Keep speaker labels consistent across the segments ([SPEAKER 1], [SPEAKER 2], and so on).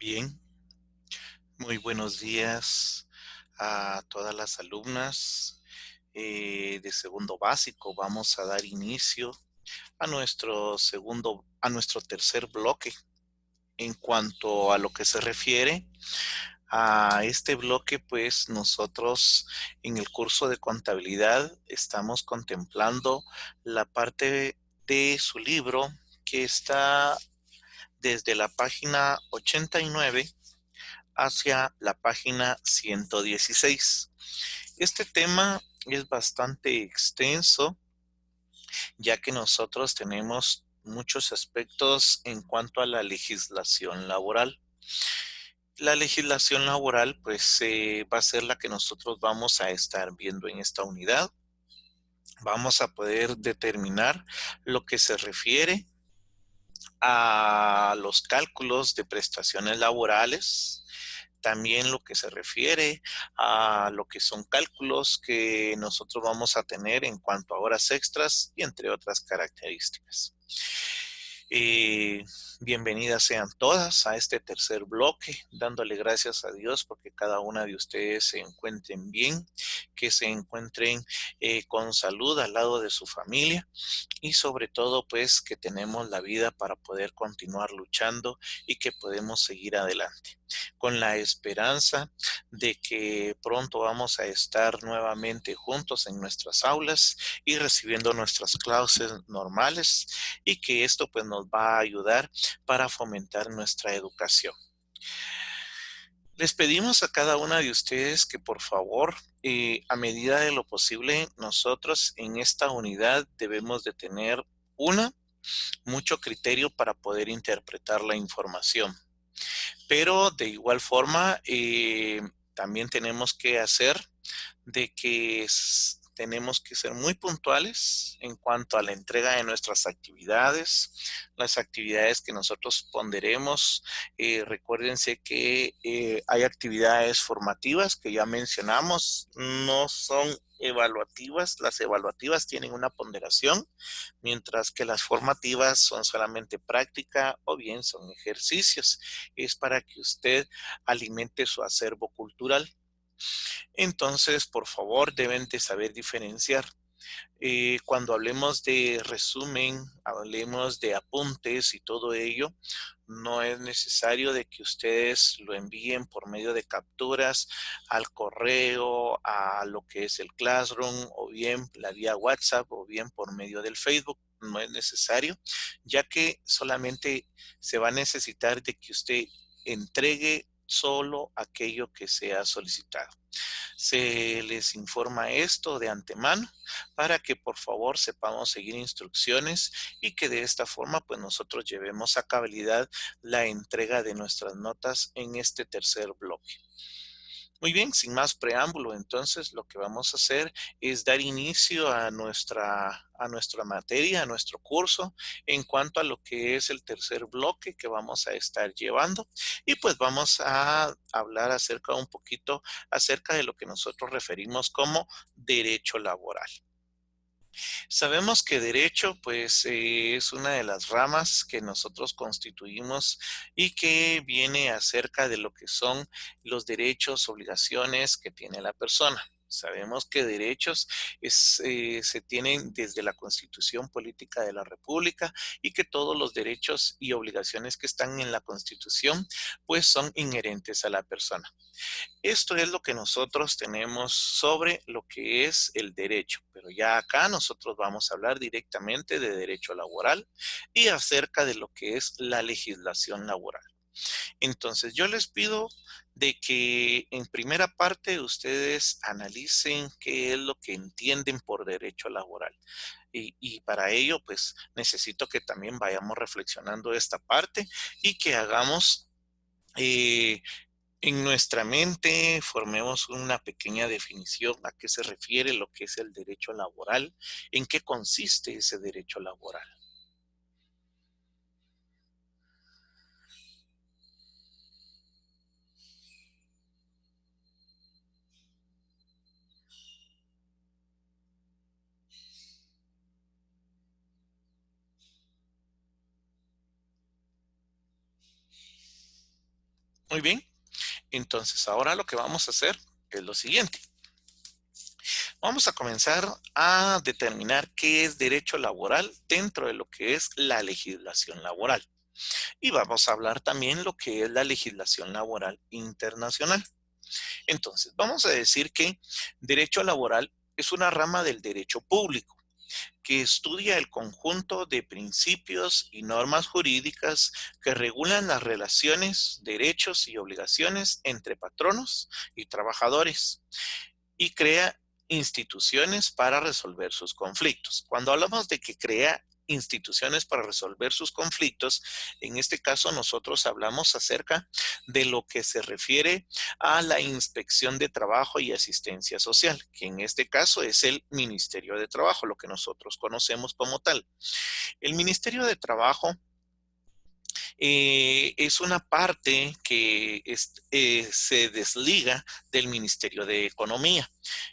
[SPEAKER 1] Bien, muy buenos días a todas las alumnas de segundo básico. Vamos a dar inicio a nuestro tercer bloque. En cuanto a lo que se refiere a este bloque, pues nosotros en el curso de contabilidad estamos contemplando la parte de su libro que está desde la página 89 hacia la página 116. Este tema es bastante extenso, ya que nosotros tenemos muchos aspectos en cuanto a la legislación laboral. La legislación laboral, pues, va a ser la que nosotros vamos a estar viendo en esta unidad. Vamos a poder determinar lo que se refiere a los cálculos de prestaciones laborales, también lo que se refiere a lo que son cálculos que nosotros vamos a tener en cuanto a horas extras y entre otras características. Eh, Bienvenidas sean todas a este tercer bloque, dándole gracias a Dios porque cada una de ustedes se encuentren bien, que se encuentren con salud al lado de su familia y sobre todo pues que tenemos la vida para poder continuar luchando y que podemos seguir adelante con la esperanza de que pronto vamos a estar nuevamente juntos en nuestras aulas y recibiendo nuestras clases normales y que esto pues nos va a ayudar para fomentar nuestra educación. Les pedimos a cada una de ustedes que por favor, a medida de lo posible, nosotros en esta unidad debemos de tener una, mucho criterio para poder interpretar la información. Pero de igual forma, también tenemos que hacer de que tenemos que ser muy puntuales en cuanto a la entrega de nuestras actividades, las actividades que nosotros ponderemos. Recuérdense que hay actividades formativas que ya mencionamos, no son evaluativas. Las evaluativas tienen una ponderación, mientras que las formativas son solamente práctica o bien son ejercicios. Es para que usted alimente su acervo cultural. Entonces, por favor, deben de saber diferenciar. Cuando hablemos de resumen, hablemos de apuntes y todo ello, no es necesario de que ustedes lo envíen por medio de capturas al correo, a lo que es el Classroom, o bien la vía WhatsApp, o bien por medio del Facebook. No es necesario, ya que solamente se va a necesitar de que usted entregue solo aquello que sea solicitado. Se les informa esto de antemano para que por favor sepamos seguir instrucciones y que de esta forma pues nosotros llevemos a cabalidad la entrega de nuestras notas en este tercer bloque. Muy bien, sin más preámbulo, entonces lo que vamos a hacer es dar inicio a nuestra materia, a nuestro curso, en cuanto a lo que es el tercer bloque que vamos a estar llevando. Y pues vamos a hablar acerca un poquito acerca de lo que nosotros referimos como derecho laboral. Sabemos que derecho, pues, es una de las ramas que nosotros constituimos y que viene acerca de lo que son los derechos, obligaciones que tiene la persona. Sabemos que derechos se tienen desde la Constitución Política de la República y que todos los derechos y obligaciones que están en la Constitución, pues, son inherentes a la persona. Esto es lo que nosotros tenemos sobre lo que es el derecho, pero ya acá nosotros vamos a hablar directamente de derecho laboral y acerca de lo que es la legislación laboral. Entonces, yo les pido de que en primera parte ustedes analicen qué es lo que entienden por derecho laboral. Y para ello, pues necesito que también vayamos reflexionando esta parte y que hagamos en nuestra mente formemos una pequeña definición a qué se refiere lo que es el derecho laboral, en qué consiste ese derecho laboral. Muy bien. Entonces, ahora lo que vamos a hacer es lo siguiente. Vamos a comenzar a determinar qué es derecho laboral dentro de lo que es la legislación laboral. Y vamos a hablar también lo que es la legislación laboral internacional. Entonces, vamos a decir que derecho laboral es una rama del derecho público que estudia el conjunto de principios y normas jurídicas que regulan las relaciones, derechos y obligaciones entre patronos y trabajadores y crea instituciones para resolver sus conflictos. Cuando hablamos de que crea instituciones para resolver sus conflictos, en este caso nosotros hablamos acerca de lo que se refiere a la inspección de trabajo y asistencia social, que en este caso es el Ministerio de Trabajo, lo que nosotros conocemos como tal. El Ministerio de Trabajo es una parte que se desliga del Ministerio de Economía,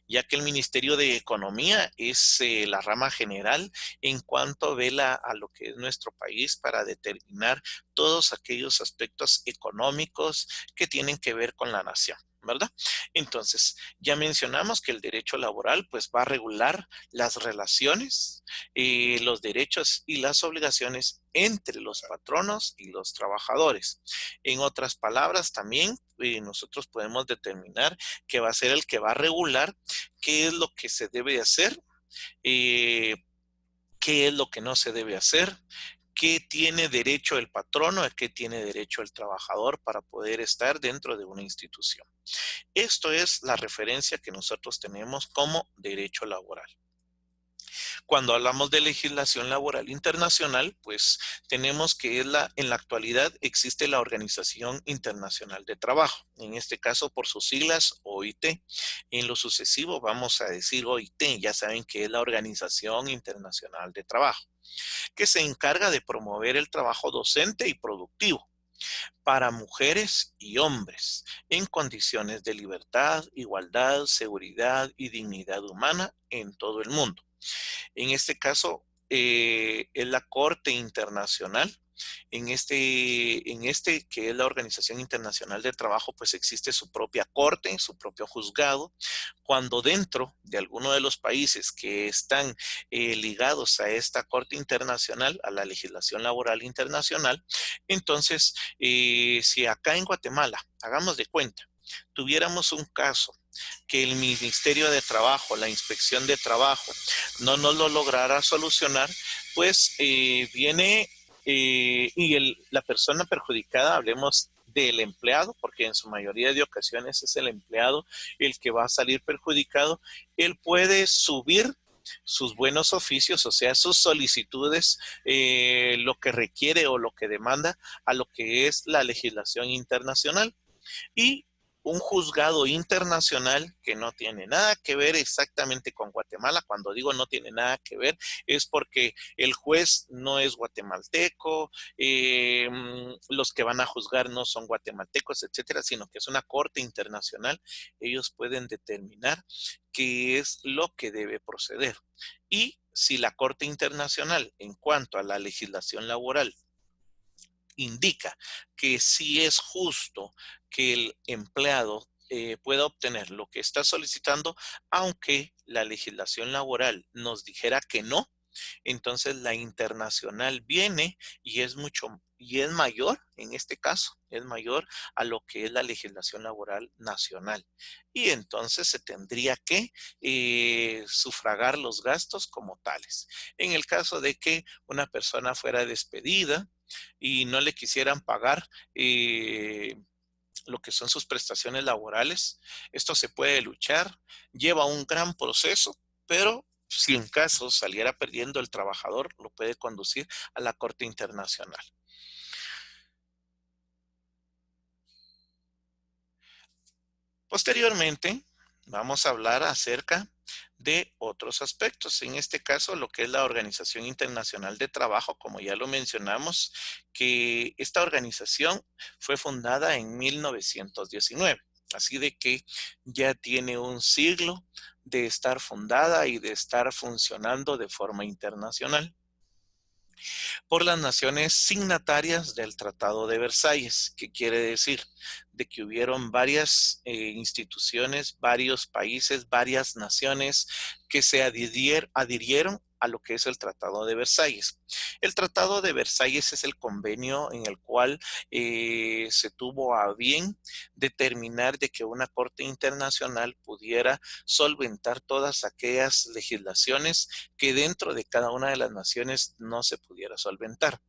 [SPEAKER 1] ya que el Ministerio de Economía es la rama general en cuanto vela a lo que es nuestro país para determinar todos aquellos aspectos económicos que tienen que ver con la nación, ¿verdad? Entonces, ya mencionamos que el derecho laboral pues va a regular las relaciones, los derechos y las obligaciones entre los patronos y los trabajadores. En otras palabras, también nosotros podemos determinar que va a ser el que va a regular qué es lo que se debe hacer, eh, qué es lo que no se debe hacer, qué tiene derecho el patrono, a qué tiene derecho el trabajador para poder estar dentro de una institución. Esto es la referencia que nosotros tenemos como derecho laboral. Cuando hablamos de legislación laboral internacional, pues tenemos que en la actualidad existe la Organización Internacional de Trabajo, en este caso por sus siglas OIT. En lo sucesivo vamos a decir OIT, ya saben que es la Organización Internacional de Trabajo, que se encarga de promover el trabajo docente y productivo para mujeres y hombres en condiciones de libertad, igualdad, seguridad y dignidad humana en todo el mundo. En este caso, es la Corte Internacional. En este que es la Organización Internacional de Trabajo, pues existe su propia corte, su propio juzgado. Cuando dentro de alguno de los países que están ligados a esta Corte Internacional, a la legislación laboral internacional, entonces, si acá en Guatemala, hagamos de cuenta, tuviéramos un caso que el Ministerio de Trabajo, la Inspección de Trabajo, no nos lo lograra solucionar, pues viene la persona perjudicada, hablemos del empleado, porque en su mayoría de ocasiones es el empleado el que va a salir perjudicado, él puede subir sus buenos oficios, o sea, sus solicitudes, lo que requiere o lo que demanda a lo que es la legislación internacional y un juzgado internacional que no tiene nada que ver exactamente con Guatemala. Cuando digo no tiene nada que ver, es porque el juez no es guatemalteco, los que van a juzgar no son guatemaltecos, etcétera, sino que es una corte internacional. Ellos pueden determinar qué es lo que debe proceder. Y si la Corte Internacional, en cuanto a la legislación laboral, indica que sí es justo que el empleado pueda obtener lo que está solicitando, aunque la legislación laboral nos dijera que no, entonces la internacional viene y es mayor, en este caso, es mayor a lo que es la legislación laboral nacional. Y entonces se tendría que sufragar los gastos como tales. En el caso de que una persona fuera despedida, y no le quisieran pagar lo que son sus prestaciones laborales. Esto se puede luchar, lleva un gran proceso, pero si en caso saliera perdiendo el trabajador, lo puede conducir a la Corte Internacional. Posteriormente, vamos a hablar acerca de otros aspectos. En este caso, lo que es la Organización Internacional de Trabajo, como ya lo mencionamos, que esta organización fue fundada en 1919. Así de que ya tiene un siglo de estar fundada y de estar funcionando de forma internacional. por las naciones signatarias del Tratado de Versalles, que quiere decir de que hubieron varias instituciones, varios países, varias naciones que se adhirieron a lo que es el Tratado de Versalles. El Tratado de Versalles es el convenio en el cual se tuvo a bien determinar de que una corte internacional pudiera solventar todas aquellas legislaciones que dentro de cada una de las naciones no se pudiera solventar.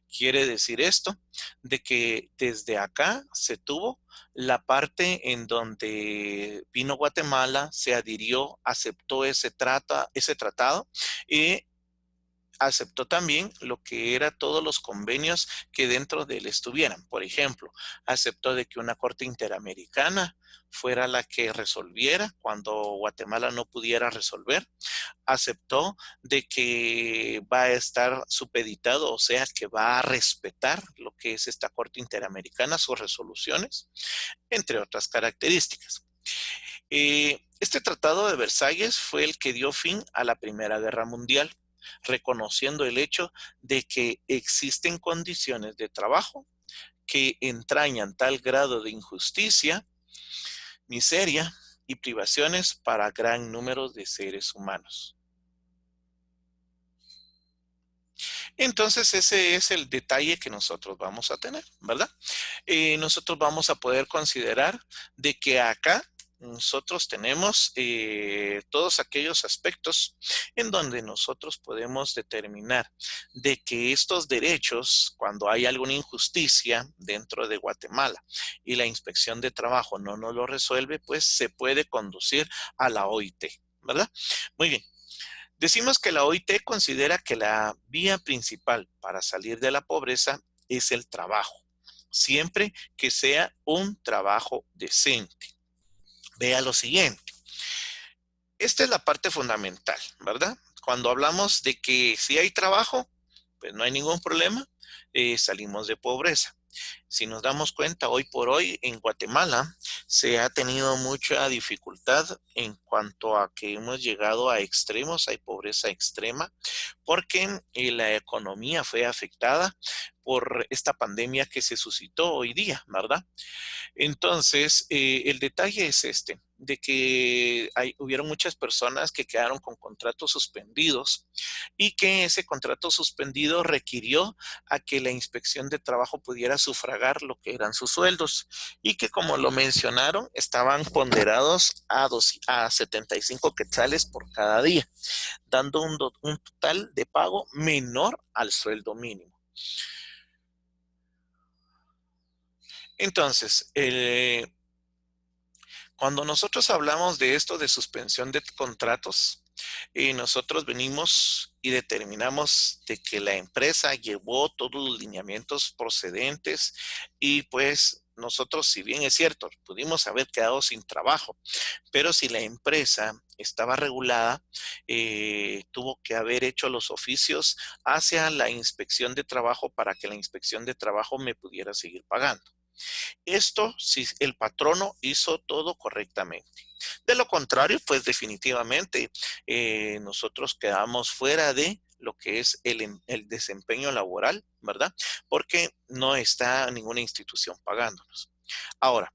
[SPEAKER 1] Quiere decir esto de que desde acá se tuvo la parte en donde vino Guatemala, se adhirió, aceptó ese tratado y aceptó también lo que era todos los convenios que dentro de él estuvieran. Por ejemplo, aceptó de que una corte interamericana fuera la que resolviera cuando Guatemala no pudiera resolver. Aceptó de que va a estar supeditado, o sea, que va a respetar lo que es esta Corte Interamericana, sus resoluciones, entre otras características. Este Tratado de Versalles fue el que dio fin a la Primera Guerra Mundial, reconociendo el hecho de que existen condiciones de trabajo que entrañan tal grado de injusticia, miseria y privaciones para gran número de seres humanos. Entonces ese es el detalle que nosotros vamos a tener, ¿verdad? Nosotros vamos a poder considerar de que acá nosotros tenemos todos aquellos aspectos en donde nosotros podemos determinar de que estos derechos, cuando hay alguna injusticia dentro de Guatemala y la inspección de trabajo no nos lo resuelve, pues se puede conducir a la OIT, ¿verdad? Muy bien. Decimos que la OIT considera que la vía principal para salir de la pobreza es el trabajo, siempre que sea un trabajo decente. Vea lo siguiente. Esta es la parte fundamental, ¿verdad? Cuando hablamos de que si hay trabajo, pues no hay ningún problema, salimos de pobreza. Si nos damos cuenta, hoy por hoy en Guatemala se ha tenido mucha dificultad en cuanto a que hemos llegado a extremos, hay pobreza extrema, porque la economía fue afectada por esta pandemia que se suscitó hoy día, ¿verdad? Entonces, el detalle es este, de que hubieron muchas personas que quedaron con contratos suspendidos y que ese contrato suspendido requirió a que la inspección de trabajo pudiera sufragar lo que eran sus sueldos y que, como lo mencionaron, estaban ponderados a 75 quetzales por cada día, dando un total de pago menor al sueldo mínimo. Entonces, cuando nosotros hablamos de esto de suspensión de contratos, nosotros venimos y determinamos de que la empresa llevó todos los lineamientos procedentes y pues nosotros, si bien es cierto, pudimos haber quedado sin trabajo, pero si la empresa estaba regulada, tuvo que haber hecho los oficios hacia la inspección de trabajo para que la inspección de trabajo me pudiera seguir pagando. Esto si el patrono hizo todo correctamente. De lo contrario, pues definitivamente nosotros quedamos fuera de lo que es el desempeño laboral, ¿verdad? Porque no está ninguna institución pagándonos. Ahora,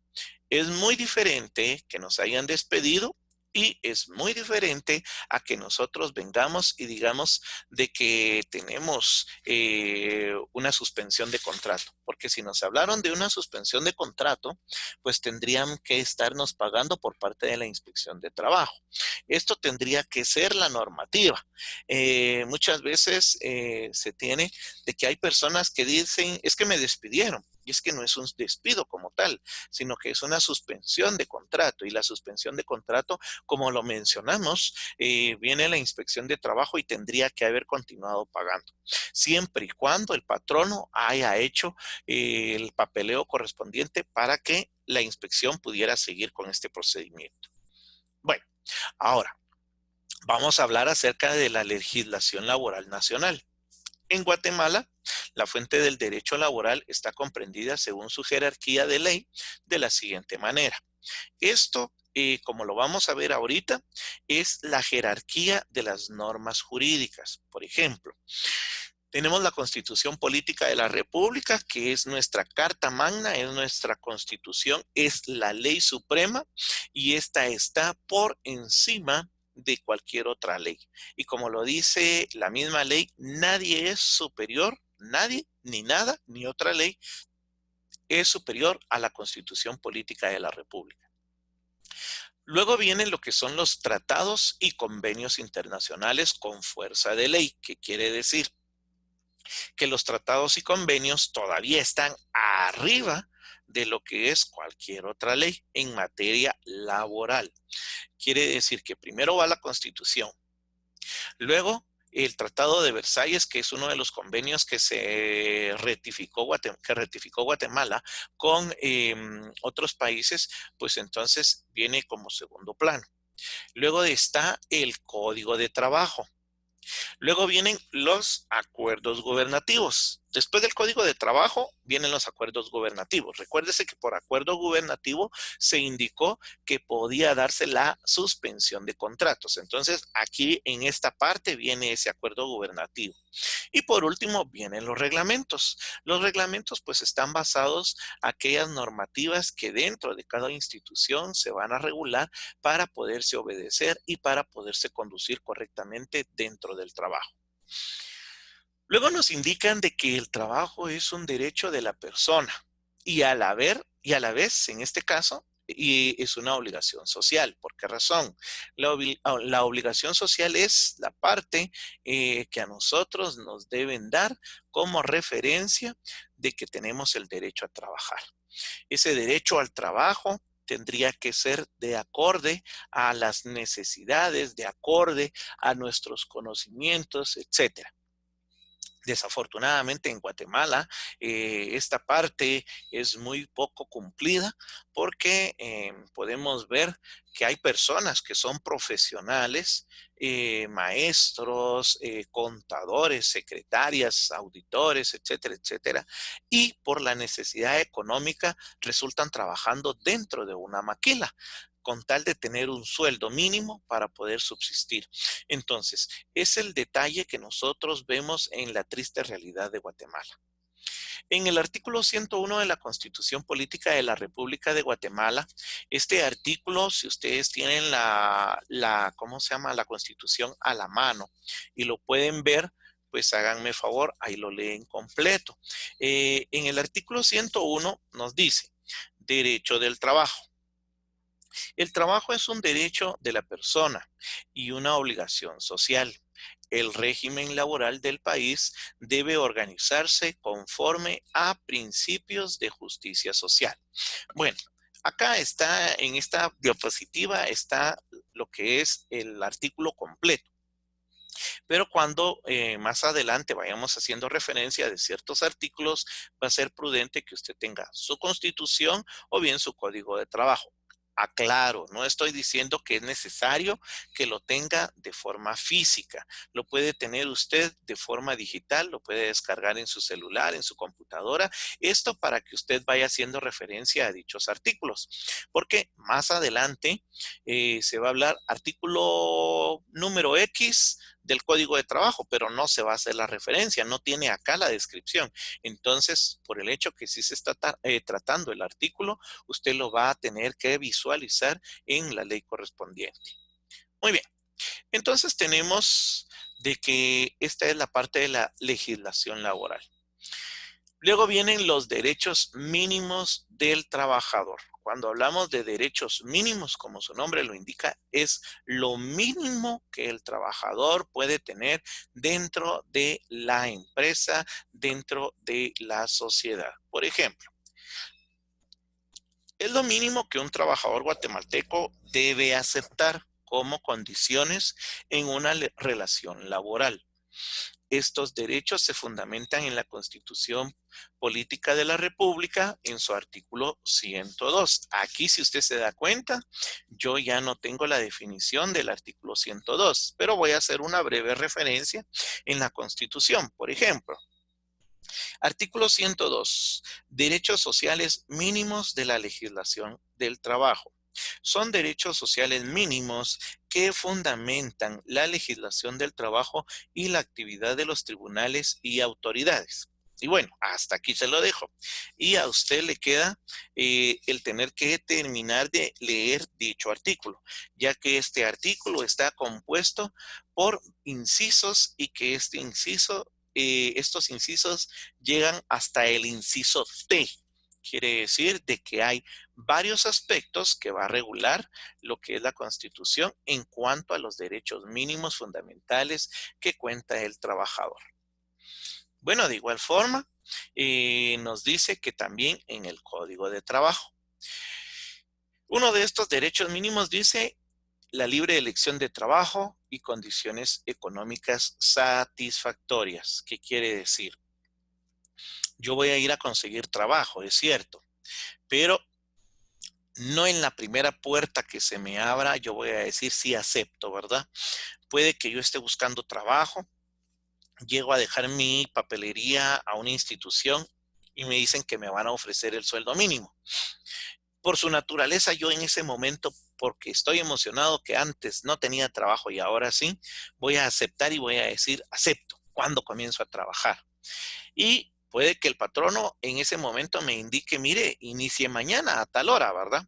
[SPEAKER 1] es muy diferente que nos hayan despedido y es muy diferente a que nosotros vengamos y digamos de que tenemos una suspensión de contrato. Porque si nos hablaron de una suspensión de contrato, pues tendrían que estarnos pagando por parte de la inspección de trabajo. Esto tendría que ser la normativa. Muchas veces se tiene de que hay personas que dicen, es que me despidieron. Y es que no es un despido como tal, sino que es una suspensión de contrato. Y la suspensión de contrato, como lo mencionamos, viene la inspección de trabajo y tendría que haber continuado pagando, siempre y cuando el patrono haya hecho el papeleo correspondiente para que la inspección pudiera seguir con este procedimiento. Bueno, ahora vamos a hablar acerca de la legislación laboral nacional. En Guatemala, la fuente del derecho laboral está comprendida según su jerarquía de ley de la siguiente manera. Esto, como lo vamos a ver ahorita, es la jerarquía de las normas jurídicas. Por ejemplo, Tenemos la Constitución Política de la República, que es nuestra Carta Magna, es nuestra Constitución, es la ley suprema y esta está por encima de cualquier otra ley. Y como lo dice la misma ley, nadie es superior, nadie, ni nada, ni otra ley es superior a la Constitución Política de la República. Luego vienen lo que son los tratados y convenios internacionales con fuerza de ley, que quiere decir que los tratados y convenios todavía están arriba de lo que es cualquier otra ley en materia laboral. Quiere decir que primero va la Constitución, luego el Tratado de Versalles, que es uno de los convenios que ratificó Guatemala con otros países, pues entonces viene como segundo plano. Luego está el Código de Trabajo. Luego vienen los acuerdos gubernativos. Después del Código de Trabajo vienen los acuerdos gubernativos. Recuérdese que por acuerdo gubernativo se indicó que podía darse la suspensión de contratos. Entonces, aquí en esta parte viene ese acuerdo gubernativo. Y por último, vienen los reglamentos. Los reglamentos pues están basados en aquellas normativas que dentro de cada institución se van a regular para poderse obedecer y para poderse conducir correctamente dentro del trabajo. Luego nos indican de que el trabajo es un derecho de la persona y a la vez, en este caso, y es una obligación social. ¿Por qué razón? La obligación social es la parte que a nosotros nos deben dar como referencia de que tenemos el derecho a trabajar. Ese derecho al trabajo tendría que ser de acorde a las necesidades, de acorde a nuestros conocimientos, etcétera. Desafortunadamente en Guatemala esta parte es muy poco cumplida porque podemos ver que hay personas que son profesionales, maestros, contadores, secretarias, auditores, etcétera, etcétera, y por la necesidad económica resultan trabajando dentro de una maquila con tal de tener un sueldo mínimo para poder subsistir. Entonces, es el detalle que nosotros vemos en la triste realidad de Guatemala. En el artículo 101 de la Constitución Política de la República de Guatemala, este artículo, si ustedes tienen ¿cómo se llama? La Constitución a la mano y lo pueden ver, pues háganme favor, ahí lo leen completo. En el artículo 101 nos dice, derecho del trabajo. El trabajo es un derecho de la persona y una obligación social. El régimen laboral del país debe organizarse conforme a principios de justicia social. Bueno, acá está, en esta diapositiva está lo que es el artículo completo. Pero cuando más adelante vayamos haciendo referencia de ciertos artículos, va a ser prudente que usted tenga su constitución o bien su código de trabajo. Aclaro, no estoy diciendo que es necesario que lo tenga de forma física. Lo puede tener usted de forma digital, lo puede descargar en su celular, en su computadora. Esto para que usted vaya haciendo referencia a dichos artículos. Porque más adelante se va a hablar artículo número X del Código de Trabajo, pero no se va a hacer la referencia, no tiene acá la descripción. Entonces, por el hecho que sí se está tratando el artículo, usted lo va a tener que visualizar en la ley correspondiente. Muy bien, entonces tenemos de que esta es la parte de la legislación laboral. Luego vienen los derechos mínimos del trabajador. Cuando hablamos de derechos mínimos, como su nombre lo indica, es lo mínimo que el trabajador puede tener dentro de la empresa, dentro de la sociedad. Por ejemplo, es lo mínimo que un trabajador guatemalteco debe aceptar como condiciones en una relación laboral. Estos derechos se fundamentan en la Constitución Política de la República en su artículo 102. Aquí, si usted se da cuenta, yo ya no tengo la definición del artículo 102, pero voy a hacer una breve referencia en la Constitución. Por ejemplo, artículo 102, derechos sociales mínimos de la legislación del trabajo. Son derechos sociales mínimos que fundamentan la legislación del trabajo y la actividad de los tribunales y autoridades. Y bueno, hasta aquí se lo dejo. Y a usted le queda el tener que terminar de leer dicho artículo, ya que este artículo está compuesto por incisos y que estos incisos llegan hasta el inciso T. Quiere decir de que hay varios aspectos que va a regular lo que es la Constitución en cuanto a los derechos mínimos fundamentales que cuenta el trabajador. Bueno, de igual forma, nos dice que también en el Código de Trabajo. Uno de estos derechos mínimos dice la libre elección de trabajo y condiciones económicas satisfactorias. ¿Qué quiere decir? Yo voy a ir a conseguir trabajo, es cierto, pero no en la primera puerta que se me abra, yo voy a decir sí acepto, ¿verdad? Puede que yo esté buscando trabajo, llego a dejar mi papelería a una institución y me dicen que me van a ofrecer el sueldo mínimo. Por su naturaleza, yo en ese momento, porque estoy emocionado que antes no tenía trabajo y ahora sí, voy a aceptar y voy a decir acepto cuando comienzo a trabajar. Y puede que el patrono en ese momento me indique, mire, inicie mañana a tal hora, ¿verdad?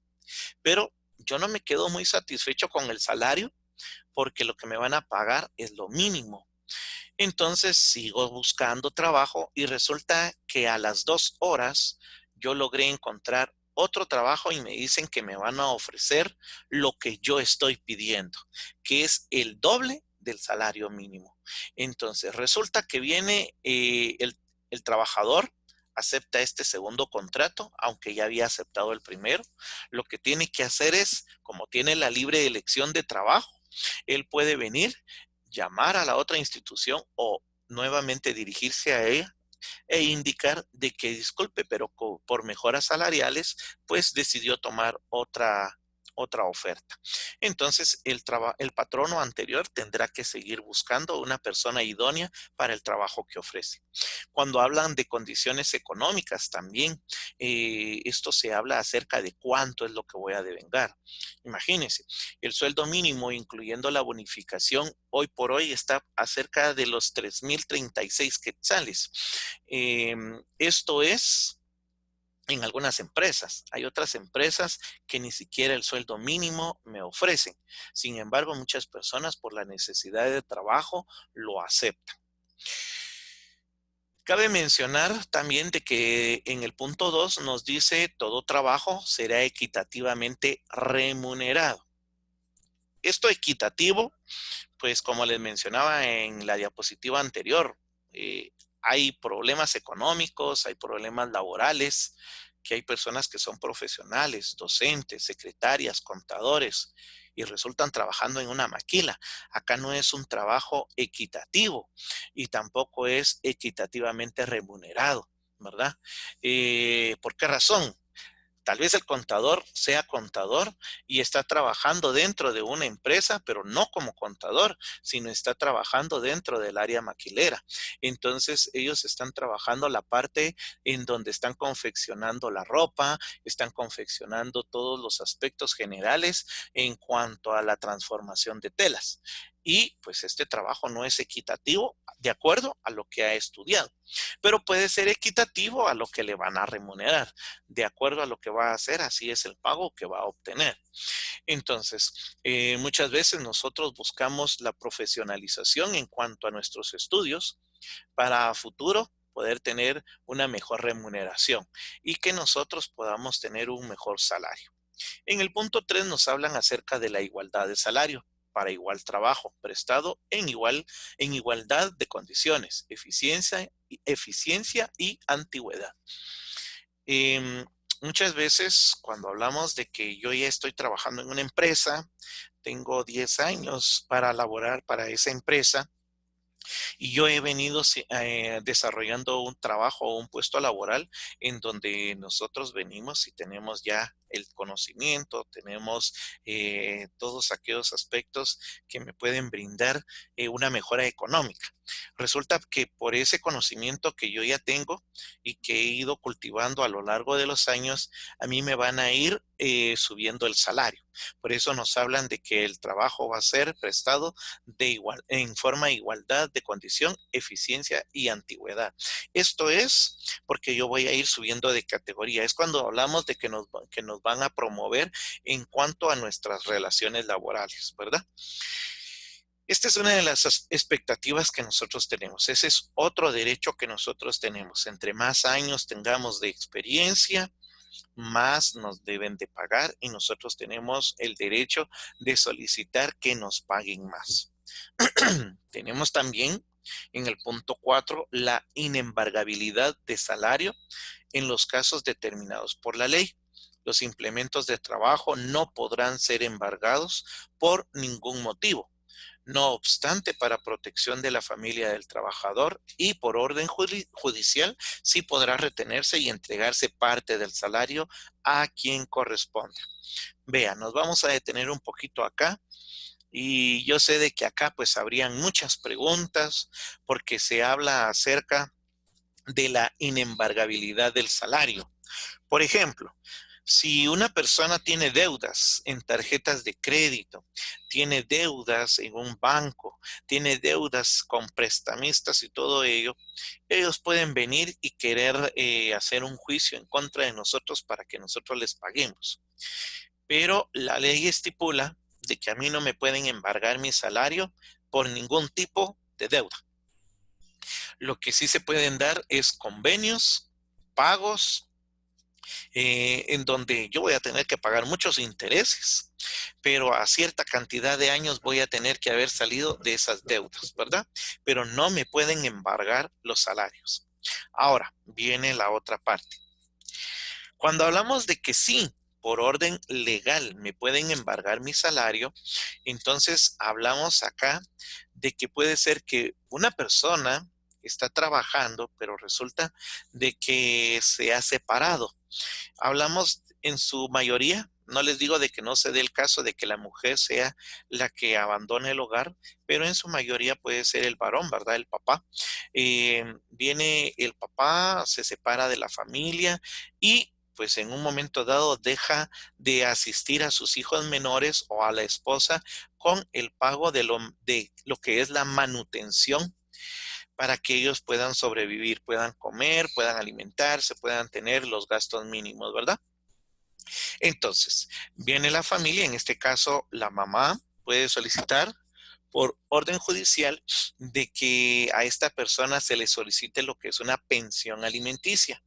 [SPEAKER 1] Pero yo no me quedo muy satisfecho con el salario porque lo que me van a pagar es lo mínimo. Entonces sigo buscando trabajo y resulta que a las 2 horas yo logré encontrar otro trabajo y me dicen que me van a ofrecer lo que yo estoy pidiendo, que es el doble del salario mínimo. Entonces resulta que viene el trabajador, acepta este segundo contrato, aunque ya había aceptado el primero. Lo que tiene que hacer es, como tiene la libre elección de trabajo, él puede venir, llamar a la otra institución o nuevamente dirigirse a ella e indicar de que disculpe, pero por mejoras salariales, pues decidió tomar otra oferta. Entonces, el patrono anterior tendrá que seguir buscando una persona idónea para el trabajo que ofrece. Cuando hablan de condiciones económicas también, esto se habla acerca de cuánto es lo que voy a devengar. Imagínense, el sueldo mínimo, incluyendo la bonificación, hoy por hoy está acerca de los 3,036 quetzales. Esto es en algunas empresas. Hay otras empresas que ni siquiera el sueldo mínimo me ofrecen. Sin embargo, muchas personas por la necesidad de trabajo lo aceptan. Cabe mencionar también de que en el punto 2 nos dice todo trabajo será equitativamente remunerado. Esto equitativo, pues como les mencionaba en la diapositiva anterior, hay problemas económicos, hay problemas laborales, que hay personas que son profesionales, docentes, secretarias, contadores, y resultan trabajando en una maquila. Acá no es un trabajo equitativo y tampoco es equitativamente remunerado, ¿verdad? ¿Por qué razón? Tal vez el contador sea contador y está trabajando dentro de una empresa, pero no como contador, sino está trabajando dentro del área maquilera. Entonces, ellos están trabajando la parte en donde están confeccionando la ropa, están confeccionando todos los aspectos generales en cuanto a la transformación de telas. Y pues este trabajo no es equitativo de acuerdo a lo que ha estudiado, pero puede ser equitativo a lo que le van a remunerar. De acuerdo a lo que va a hacer, así es el pago que va a obtener. Entonces, muchas veces nosotros buscamos la profesionalización en cuanto a nuestros estudios para a futuro poder tener una mejor remuneración y que nosotros podamos tener un mejor salario. En el punto 3 nos hablan acerca de la igualdad de salario para igual trabajo prestado en igualdad de condiciones, eficiencia y antigüedad. Eh, Muchas veces cuando hablamos de que yo ya estoy trabajando en una empresa, tengo 10 años para laborar para esa empresa y yo he venido desarrollando un trabajo o un puesto laboral en donde nosotros venimos y tenemos ya el conocimiento, tenemos todos aquellos aspectos que me pueden brindar una mejora económica. Resulta que por ese conocimiento que yo ya tengo y que he ido cultivando a lo largo de los años, a mí me van a ir subiendo el salario. Por eso nos hablan de que el trabajo va a ser prestado en forma de igualdad de condición, eficiencia y antigüedad. Esto es porque yo voy a ir subiendo de categoría. Es cuando hablamos de que nos van a promover en cuanto a nuestras relaciones laborales, ¿verdad? Esta es una de las expectativas que nosotros tenemos. Ese es otro derecho que nosotros tenemos. Entre más años tengamos de experiencia, más nos deben de pagar y nosotros tenemos el derecho de solicitar que nos paguen más. Tenemos también en el punto 4 la inembargabilidad de salario en los casos determinados por la ley. Los implementos de trabajo no podrán ser embargados por ningún motivo. No obstante, para protección de la familia del trabajador y por orden judicial, sí podrá retenerse y entregarse parte del salario a quien corresponda. Vean, nos vamos a detener un poquito acá. Y yo sé de que acá pues habrían muchas preguntas porque se habla acerca de la inembargabilidad del salario. Por ejemplo, si una persona tiene deudas en tarjetas de crédito, tiene deudas en un banco, tiene deudas con prestamistas y todo ello, ellos pueden venir y querer hacer un juicio en contra de nosotros para que nosotros les paguemos. Pero la ley estipula de que a mí no me pueden embargar mi salario por ningún tipo de deuda. Lo que sí se pueden dar es convenios, pagos, en donde yo voy a tener que pagar muchos intereses, pero a cierta cantidad de años voy a tener que haber salido de esas deudas, ¿verdad? Pero no me pueden embargar los salarios. Ahora viene la otra parte. Cuando hablamos de que sí, por orden legal me pueden embargar mi salario, entonces hablamos acá de que puede ser que una persona está trabajando, pero resulta de que se ha separado. Hablamos en su mayoría, no les digo de que no se dé el caso de que la mujer sea la que abandone el hogar, pero en su mayoría puede ser el varón, ¿verdad? El papá. Viene el papá, se separa de la familia y pues en un momento dado deja de asistir a sus hijos menores o a la esposa con el pago de lo que es la manutención para que ellos puedan sobrevivir, puedan comer, puedan alimentarse, puedan tener los gastos mínimos, ¿verdad? Entonces, viene la familia, en este caso la mamá puede solicitar por orden judicial de que a esta persona se le solicite lo que es una pensión alimenticia.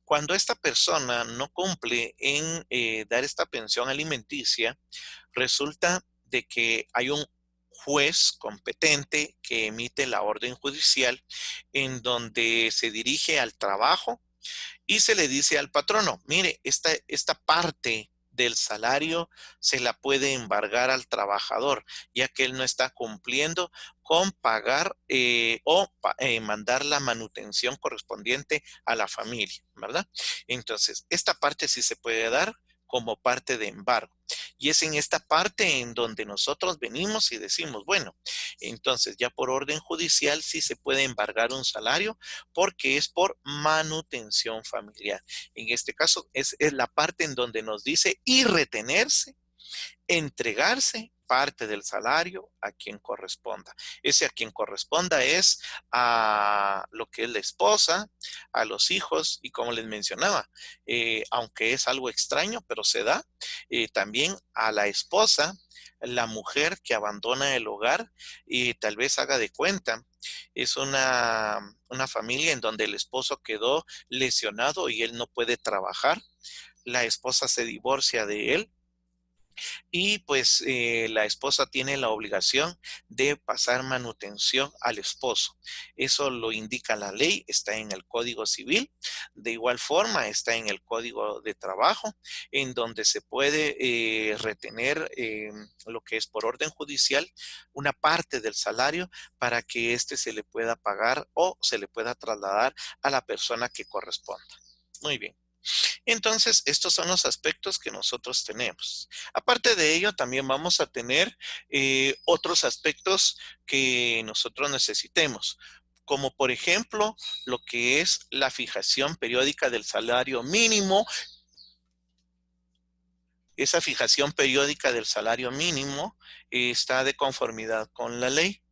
[SPEAKER 1] Cuando esta persona no cumple en dar esta pensión alimenticia, resulta de que hay un juez competente que emite la orden judicial en donde se dirige al trabajo y se le dice al patrono, mire, esta parte del salario se la puede embargar al trabajador, ya que él no está cumpliendo con pagar mandar la manutención correspondiente a la familia, ¿verdad? Entonces, esta parte sí se puede dar como parte de embargo. Y es en esta parte en donde nosotros venimos y decimos, bueno, entonces ya por orden judicial sí se puede embargar un salario porque es por manutención familiar. En este caso es la parte en donde nos dice y retenerse, entregarse parte del salario a quien corresponda. Ese a quien corresponda es a lo que es la esposa, a los hijos y como les mencionaba, aunque es algo extraño, pero se da, también a la esposa, la mujer que abandona el hogar y tal vez haga de cuenta. Es una familia en donde el esposo quedó lesionado y él no puede trabajar. La esposa se divorcia de él y pues la esposa tiene la obligación de pasar manutención al esposo. Eso lo indica la ley, está en el Código Civil. De igual forma, está en el Código de Trabajo, en donde se puede retener lo que es por orden judicial una parte del salario para que éste se le pueda pagar o se le pueda trasladar a la persona que corresponda. Muy bien. Entonces, estos son los aspectos que nosotros tenemos. Aparte de ello, también vamos a tener otros aspectos que nosotros necesitemos, como por ejemplo, lo que es la fijación periódica del salario mínimo esa fijación periódica del salario mínimo está de conformidad con la ley.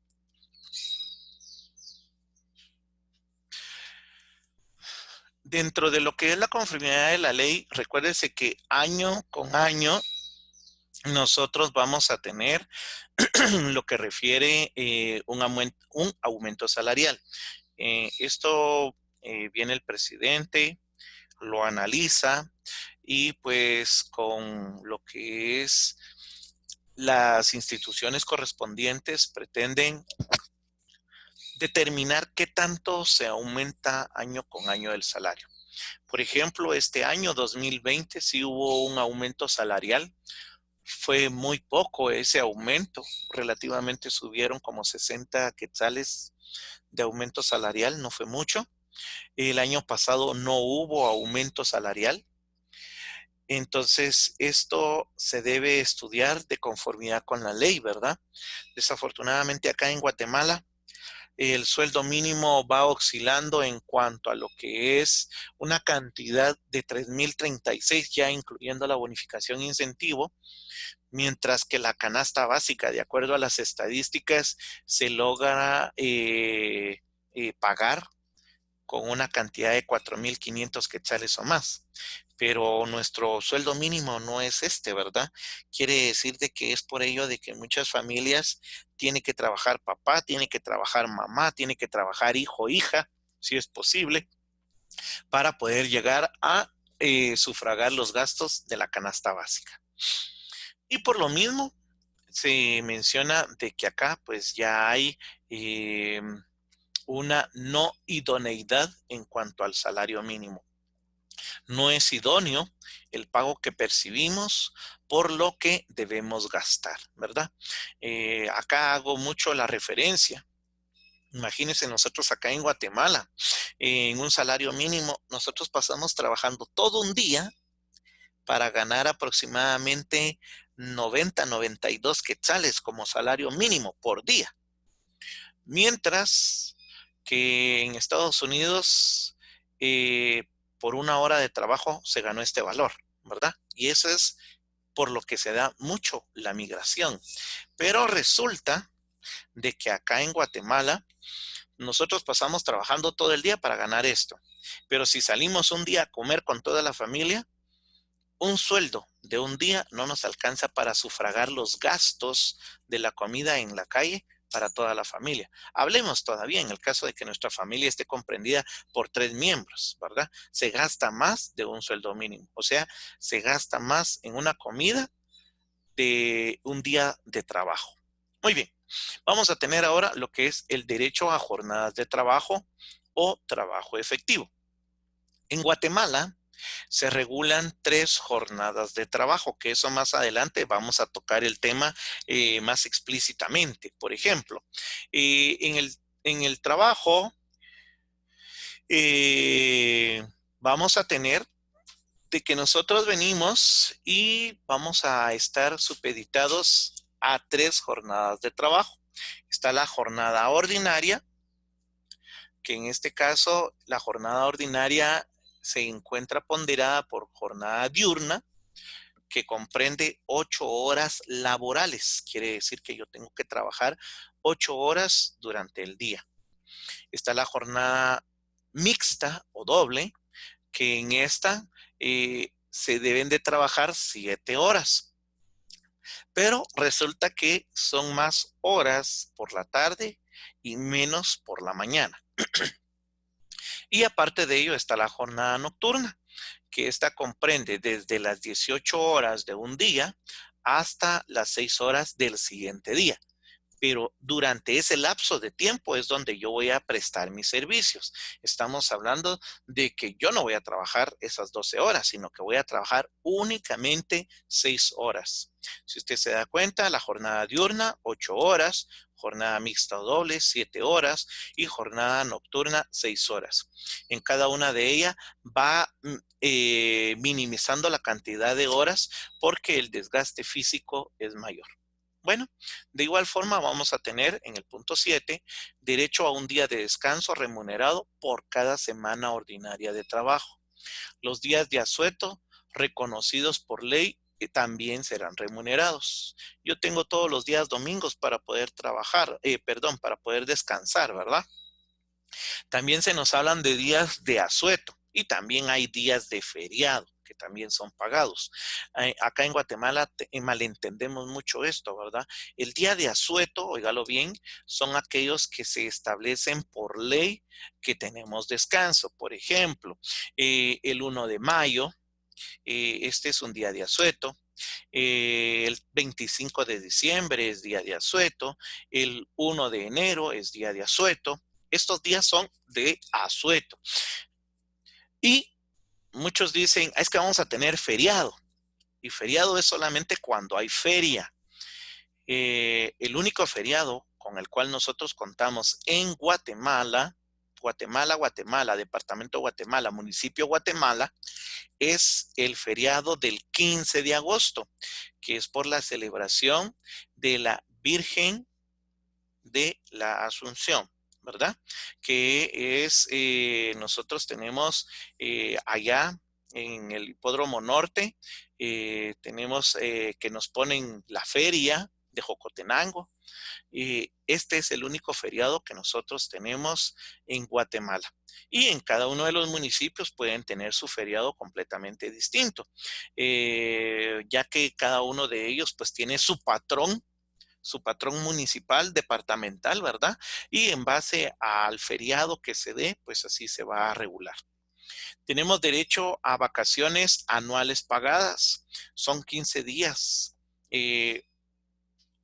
[SPEAKER 1] Dentro de lo que es la conformidad de la ley, recuérdese que año con año nosotros vamos a tener lo que refiere un aumento salarial. Esto viene el presidente, lo analiza y pues con lo que es las instituciones correspondientes pretenden determinar qué tanto se aumenta año con año el salario. Por ejemplo, este año 2020 sí hubo un aumento salarial. Fue muy poco ese aumento. Relativamente subieron como 60 quetzales de aumento salarial. No fue mucho. El año pasado no hubo aumento salarial. Entonces, esto se debe estudiar de conformidad con la ley, ¿verdad? Desafortunadamente acá en Guatemala, el sueldo mínimo va oscilando en cuanto a lo que es una cantidad de 3,036, ya incluyendo la bonificación e incentivo, mientras que la canasta básica, de acuerdo a las estadísticas, se logra pagar con una cantidad de 4,500 quetzales o más. Pero nuestro sueldo mínimo no es este, ¿verdad? Quiere decir de que es por ello de que muchas familias tiene que trabajar papá, tiene que trabajar mamá, tiene que trabajar hijo, hija, si es posible, para poder llegar a sufragar los gastos de la canasta básica. Y por lo mismo, se menciona de que acá pues ya hay una no idoneidad en cuanto al salario mínimo. No es idóneo el pago que percibimos por lo que debemos gastar, ¿verdad? Acá hago mucho la referencia. Imagínense nosotros acá en Guatemala, en un salario mínimo, nosotros pasamos trabajando todo un día para ganar aproximadamente 92 quetzales como salario mínimo por día. Mientras que en Estados Unidos, por una hora de trabajo se ganó este valor, ¿verdad? Y eso es por lo que se da mucho la migración. Pero resulta de que acá en Guatemala nosotros pasamos trabajando todo el día para ganar esto. Pero si salimos un día a comer con toda la familia, un sueldo de un día no nos alcanza para sufragar los gastos de la comida en la calle para toda la familia. Hablemos todavía en el caso de que nuestra familia esté comprendida por 3 miembros, ¿verdad? Se gasta más de un sueldo mínimo. O sea, se gasta más en una comida de un día de trabajo. Muy bien, vamos a tener ahora lo que es el derecho a jornadas de trabajo o trabajo efectivo. En Guatemala se regulan 3 jornadas de trabajo, que eso más adelante vamos a tocar el tema más explícitamente. Por ejemplo, en el trabajo eh, vamos a tener de que nosotros venimos y vamos a estar supeditados a 3 jornadas de trabajo. Está la jornada ordinaria, que en este caso la jornada ordinaria se encuentra ponderada por jornada diurna, que comprende 8 horas laborales. Quiere decir que yo tengo que trabajar 8 horas durante el día. Está la jornada mixta o doble, que en esta se deben de trabajar 7 horas. Pero resulta que son más horas por la tarde y menos por la mañana. Y aparte de ello está la jornada nocturna, que esta comprende desde las 18 horas de un día hasta las 6 horas del siguiente día. Pero durante ese lapso de tiempo es donde yo voy a prestar mis servicios. Estamos hablando de que yo no voy a trabajar esas 12 horas, sino que voy a trabajar únicamente 6 horas. Si usted se da cuenta, la jornada diurna, 8 horas, jornada mixta o doble, 7 horas y jornada nocturna, 6 horas. En cada una de ellas va minimizando la cantidad de horas porque el desgaste físico es mayor. Bueno, de igual forma vamos a tener en el punto 7 derecho a un día de descanso remunerado por cada semana ordinaria de trabajo. Los días de asueto reconocidos por ley también serán remunerados. Yo tengo todos los días domingos para poder trabajar, para poder descansar, ¿verdad? También se nos hablan de días de asueto y también hay días de feriado que también son pagados. Acá en Guatemala malentendemos mucho esto, ¿verdad? El día de asueto, óigalo bien, son aquellos que se establecen por ley que tenemos descanso. Por ejemplo, el 1 de mayo, este es un día de asueto. El 25 de diciembre es día de asueto. El 1 de enero es día de asueto. Estos días son de asueto. Y muchos dicen, es que vamos a tener feriado. Y feriado es solamente cuando hay feria. El único feriado con el cual nosotros contamos en Guatemala, Guatemala, Departamento de Guatemala, Municipio de Guatemala, es el feriado del 15 de agosto, que es por la celebración de la Virgen de la Asunción, ¿verdad? Que es, nosotros tenemos allá en el Hipódromo Norte, tenemos que nos ponen la feria de Jocotenango. Este es el único feriado que nosotros tenemos en Guatemala. Y en cada uno de los municipios pueden tener su feriado completamente distinto, ya que cada uno de ellos pues tiene su patrón municipal, departamental, ¿verdad? Y en base al feriado que se dé, pues así se va a regular. Tenemos derecho a vacaciones anuales pagadas. Son 15 días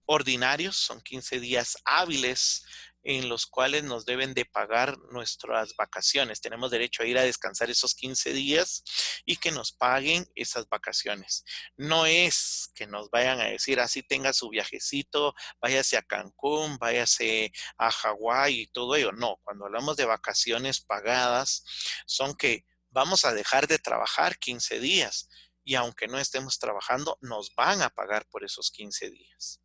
[SPEAKER 1] ordinarios, son 15 días hábiles en los cuales nos deben de pagar nuestras vacaciones. Tenemos derecho a ir a descansar esos 15 días y que nos paguen esas vacaciones. No es que nos vayan a decir, así tenga su viajecito, váyase a Cancún, váyase a Hawái y todo ello. No, cuando hablamos de vacaciones pagadas, son que vamos a dejar de trabajar 15 días y aunque no estemos trabajando, nos van a pagar por esos 15 días.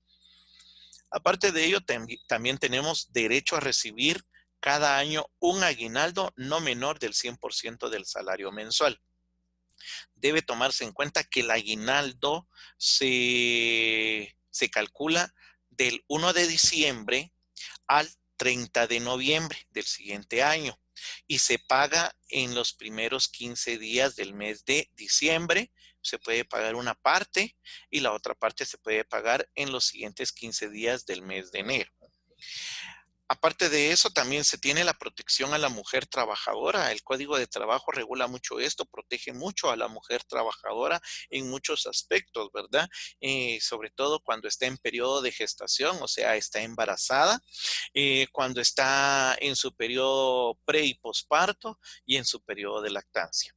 [SPEAKER 1] Aparte de ello, también tenemos derecho a recibir cada año un aguinaldo no menor del 100% del salario mensual. Debe tomarse en cuenta que el aguinaldo se calcula del 1 de diciembre al 30 de noviembre del siguiente año y se paga en los primeros 15 días del mes de diciembre. Se puede pagar una parte y la otra parte se puede pagar en los siguientes 15 días del mes de enero. Aparte de eso, también se tiene la protección a la mujer trabajadora. El Código de Trabajo regula mucho esto, protege mucho a la mujer trabajadora en muchos aspectos, ¿verdad? Sobre todo cuando está en periodo de gestación, o sea, está embarazada, cuando está en su periodo pre y posparto y en su periodo de lactancia.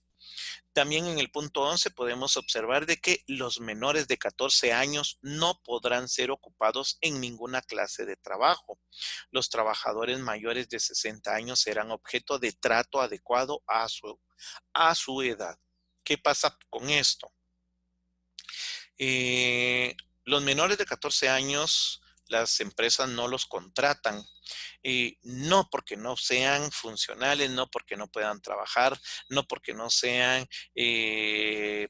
[SPEAKER 1] También en el punto 11 podemos observar de que los menores de 14 años no podrán ser ocupados en ninguna clase de trabajo. Los trabajadores mayores de 60 años serán objeto de trato adecuado a su edad. ¿Qué pasa con esto? Los menores de 14 años, las empresas no los contratan, no porque no sean funcionales, no porque no puedan trabajar, no porque no sean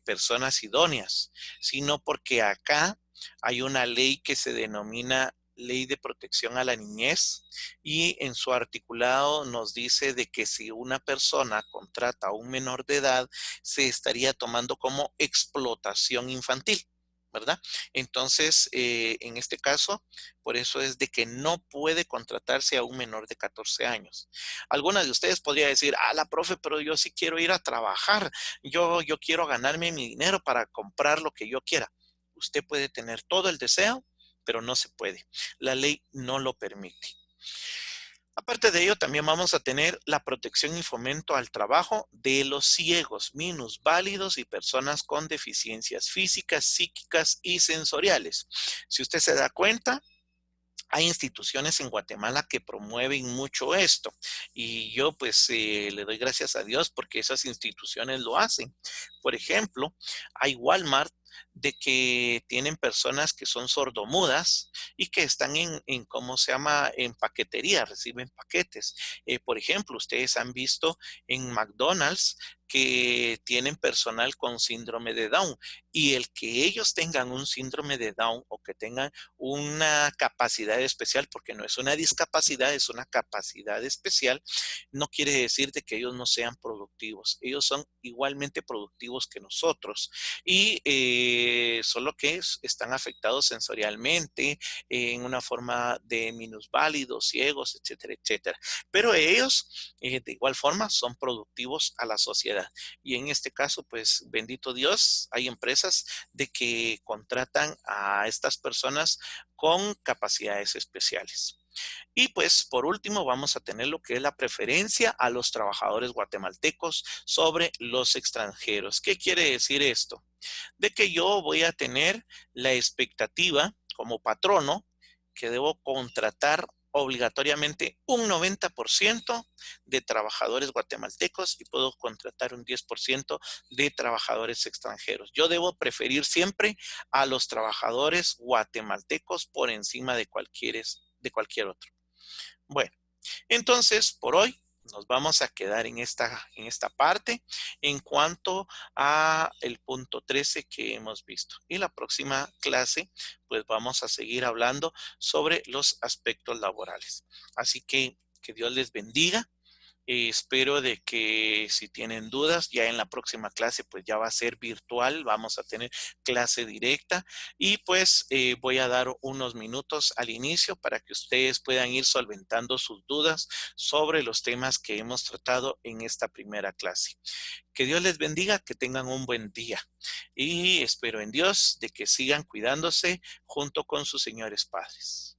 [SPEAKER 1] personas idóneas, sino porque acá hay una ley que se denomina Ley de Protección a la Niñez y en su articulado nos dice de que si una persona contrata a un menor de edad, se estaría tomando como explotación infantil, ¿verdad? Entonces, en este caso, por eso es de que no puede contratarse a un menor de 14 años. Algunas de ustedes podría decir, la profe, pero yo sí quiero ir a trabajar, yo quiero ganarme mi dinero para comprar lo que yo quiera. Usted puede tener todo el deseo, pero no se puede. La ley no lo permite. Aparte de ello, también vamos a tener la protección y fomento al trabajo de los ciegos, minusválidos y personas con deficiencias físicas, psíquicas y sensoriales. Si usted se da cuenta, hay instituciones en Guatemala que promueven mucho esto y yo pues le doy gracias a Dios porque esas instituciones lo hacen. Por ejemplo, hay Walmart de que tienen personas que son sordomudas y que están ¿cómo se llama? En paquetería, reciben paquetes. Por ejemplo, ustedes han visto en McDonald's que tienen personal con síndrome de Down y el que ellos tengan un síndrome de Down o que tengan una capacidad especial, porque no es una discapacidad, es una capacidad especial, no quiere decir de que ellos no sean productivos. Ellos son igualmente productivos que nosotros y solo que están afectados sensorialmente en una forma de minusválidos, ciegos, etcétera, etcétera. Pero ellos de igual forma son productivos a la sociedad. Y en este caso, pues bendito Dios, hay empresas de que contratan a estas personas con capacidades especiales. Y pues por último vamos a tener lo que es la preferencia a los trabajadores guatemaltecos sobre los extranjeros. ¿Qué quiere decir esto? De que yo voy a tener la expectativa como patrono que debo contratar obligatoriamente un 90% de trabajadores guatemaltecos y puedo contratar un 10% de trabajadores extranjeros. Yo debo preferir siempre a los trabajadores guatemaltecos por encima de cualquier otro. Bueno, entonces por hoy nos vamos a quedar en esta parte en cuanto a el punto 13 que hemos visto. Y la próxima clase, pues vamos a seguir hablando sobre los aspectos laborales. Así que Dios les bendiga. Espero de que si tienen dudas, ya en la próxima clase pues ya va a ser virtual, vamos a tener clase directa y pues voy a dar unos minutos al inicio para que ustedes puedan ir solventando sus dudas sobre los temas que hemos tratado en esta primera clase. Que Dios les bendiga, que tengan un buen día y espero en Dios de que sigan cuidándose junto con sus señores padres.